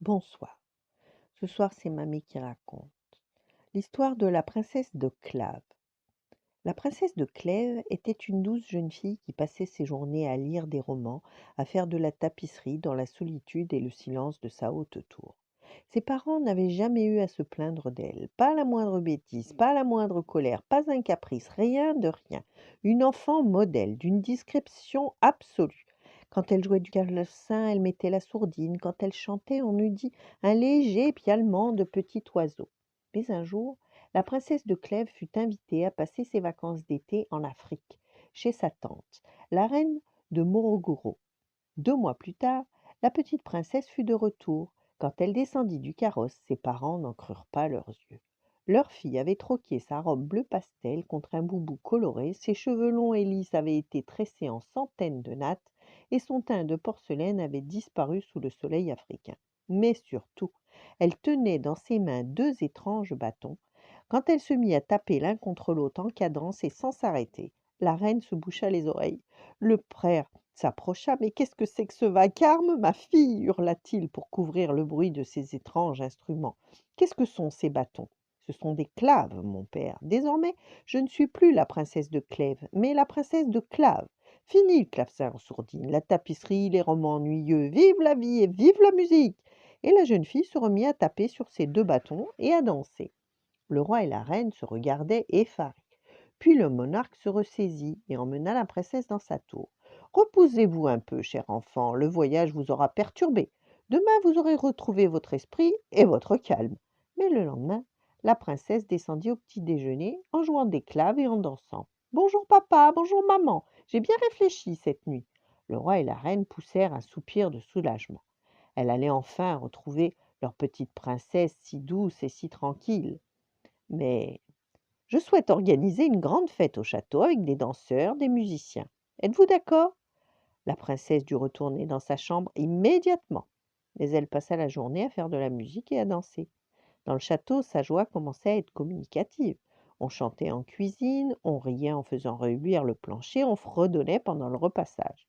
Bonsoir. Ce soir, c'est mamie qui raconte. L'histoire de la princesse de Clave. La princesse de Clèves était une douce jeune fille qui passait ses journées à lire des romans, à faire de la tapisserie dans la solitude et le silence de sa haute tour. Ses parents n'avaient jamais eu à se plaindre d'elle. Pas la moindre bêtise, pas la moindre colère, pas un caprice, rien de rien. Une enfant modèle, d'une discrétion absolue. Quand elle jouait du clavecin, elle mettait la sourdine. Quand elle chantait, on eût dit un léger pialement de petit oiseau. Mais un jour, la princesse de Clèves fut invitée à passer ses vacances d'été en Afrique, chez sa tante, la reine de Morogoro. 2 mois plus tard, la petite princesse fut de retour. Quand elle descendit du carrosse, ses parents n'en crurent pas leurs yeux. Leur fille avait troqué sa robe bleu pastel contre un boubou coloré, ses cheveux longs et lisses avaient été tressés en centaines de nattes, et son teint de porcelaine avait disparu sous le soleil africain. Mais surtout, elle tenait dans ses mains 2 étranges bâtons. Quand elle se mit à taper l'un contre l'autre en cadence et sans s'arrêter, la reine se boucha les oreilles. Le prêtre s'approcha. «Mais qu'est-ce que c'est que ce vacarme, ma fille?» hurla-t-il pour couvrir le bruit de ces étranges instruments. «Qu'est-ce que sont ces bâtons?» «Ce sont des claves, mon père. Désormais, je ne suis plus la princesse de Clèves, mais la princesse de Clave. Fini le clavecin en sourdine, la tapisserie, les romans ennuyeux. Vive la vie et vive la musique!» Et la jeune fille se remit à taper sur ses 2 bâtons et à danser. Le roi et la reine se regardaient effarés. Puis le monarque se ressaisit et emmena la princesse dans sa tour. «Reposez-vous un peu, cher enfant, le voyage vous aura perturbé. Demain, vous aurez retrouvé votre esprit et votre calme.» Mais le lendemain, la princesse descendit au petit déjeuner en jouant des claves et en dansant. «Bonjour papa, bonjour maman, j'ai bien réfléchi cette nuit.» Le roi et la reine poussèrent un soupir de soulagement. Elle allait enfin retrouver leur petite princesse si douce et si tranquille. Mais je souhaite organiser une grande fête au château avec des danseurs, des musiciens. Êtes-vous d'accord? La princesse dut retourner dans sa chambre immédiatement. Mais elle passa la journée à faire de la musique et à danser. Dans le château, sa joie commençait à être communicative. On chantait en cuisine, on riait en faisant reluire le plancher, on fredonnait pendant le repassage.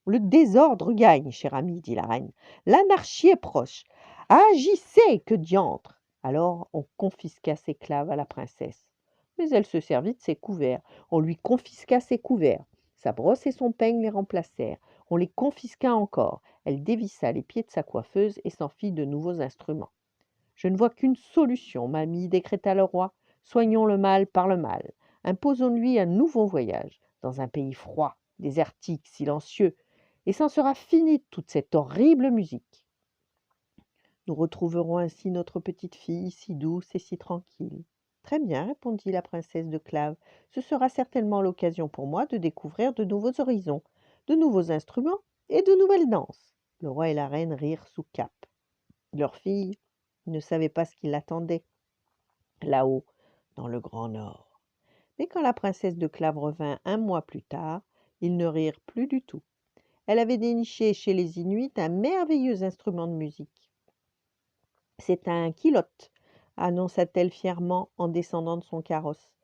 «Le désordre gagne, cher ami», dit la reine. «L'anarchie est proche. Agissez, que diantre!» Alors on confisqua ses claves à la princesse. Mais elle se servit de ses couverts. On lui confisqua ses couverts. Sa brosse et son peigne les remplacèrent. On les confisqua encore. Elle dévissa les pieds de sa coiffeuse et s'en fit de nouveaux instruments. «Je ne vois qu'une solution, mamie», décréta le roi. «Soignons le mal par le mal. Imposons-lui un nouveau voyage, dans un pays froid, désertique, silencieux, et c'en sera fini de toute cette horrible musique. Nous retrouverons ainsi notre petite fille, si douce et si tranquille.» «Très bien», répondit la princesse de Clave. «Ce sera certainement l'occasion pour moi de découvrir de nouveaux horizons, de nouveaux instruments et de nouvelles danses.» Le roi et la reine rirent sous cape. Leur fille ne savait pas ce qui l'attendait là-haut, dans le grand nord. Mais quand la princesse de Clave revint 1 mois plus tard, ils ne rirent plus du tout. Elle avait déniché chez les Inuits un merveilleux instrument de musique. «C'est un kilote», annonça-t-elle fièrement en descendant de son carrosse,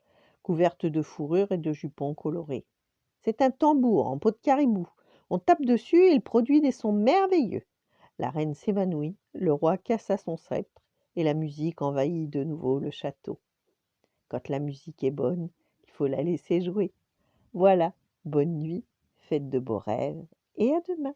couverte de fourrure et de jupons colorés. «C'est un tambour en peau de caribou. On tape dessus et il produit des sons merveilleux.» La reine s'évanouit, le roi cassa son sceptre et la musique envahit de nouveau le château. Quand la musique est bonne, il faut la laisser jouer. Voilà, bonne nuit, faites de beaux rêves et à demain.